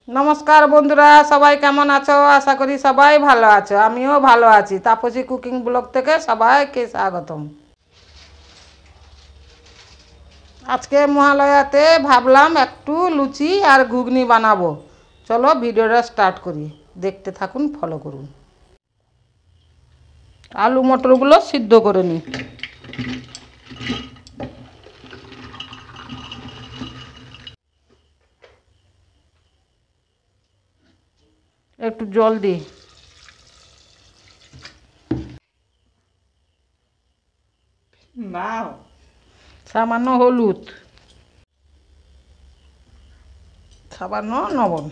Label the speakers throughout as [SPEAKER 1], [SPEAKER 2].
[SPEAKER 1] নমস্কার বন্ধুরা, সবাই কেমন আছো? আশা করি সবাই ভালো আছো। আমিও ভালো আছি। তাপসী কুকিং ব্লগ থেকে সবাইকে স্বাগতম। আজকে মহালয়াতে ভাবলাম একটু লুচি আর ঘুগনি বানাবো। চলো ভিডিওটা স্টার্ট করি, দেখতে থাকুন, ফলো করুন। আলু মটরগুলো সিদ্ধ করে নিই। একটু জল দিই, সামান্য হলুদ, সামান্য লবণ।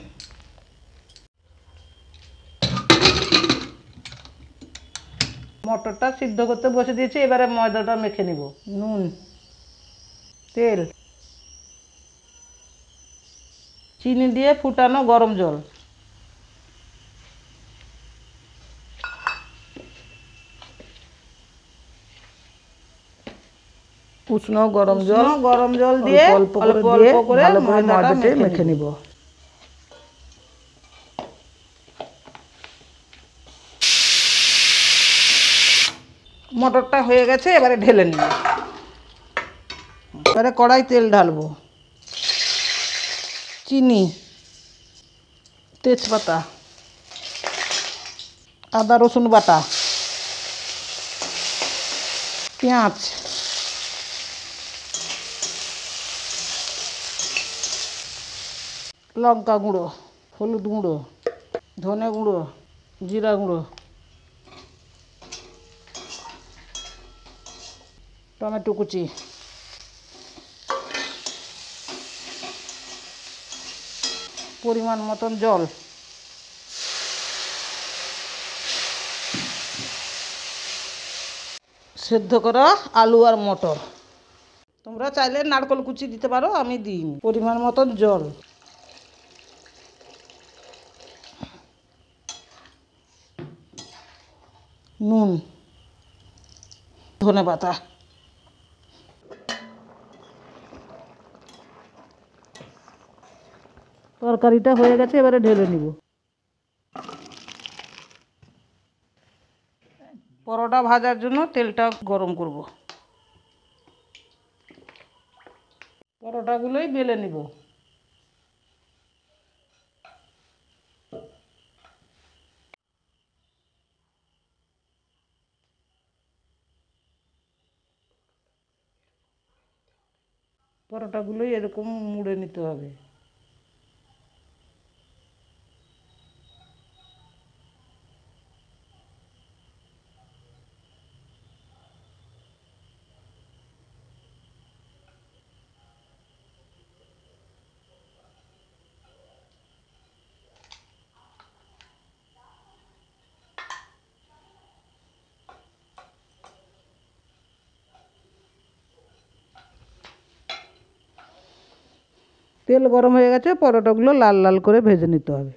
[SPEAKER 1] মটরটা সিদ্ধ করতে বসে দিয়েছি, এবারে ময়দাটা মেখে নিব। নুন, তেল, চিনি দিয়ে ফুটানো গরম জল, উষ্ণ গরম জল দিয়ে অল্প করে ভালো করে ময়দাটা মেখে নিব। মটরটা হয়ে গেছে, এবারে ঢেলে নিব। এবারে কড়াই তেল ঢালবো, চিনি, তেজপাতা, আদা রসুন বাটা, পেঁয়াজ, লঙ্কা গুঁড়ো, হলুদ গুঁড়ো, ধনে গুঁড়ো, জিরা গুঁড়ো, টমেটো কুচি, পরিমাণ মতন জল, সেদ্ধ করা আলু আর মটর। তোমরা চাইলে নারকেল কুচি দিতে পারো, আমি দিইনি। পরিমাণ মতন জল, নুন, ধনে পাতা। তরকারিটা হয়ে গেছে, এবারে ঢেলে নিব। পরোটা ভাজার জন্য তেলটা গরম করব। পরোটাগুলোই বেলে নিব। পরোটাগুলোই এরকম মুড়ে নিতে হবে। তেল গরম হয়ে গেছে, পরোটাগুলো লাল লাল করে ভেজে নিতে হবে।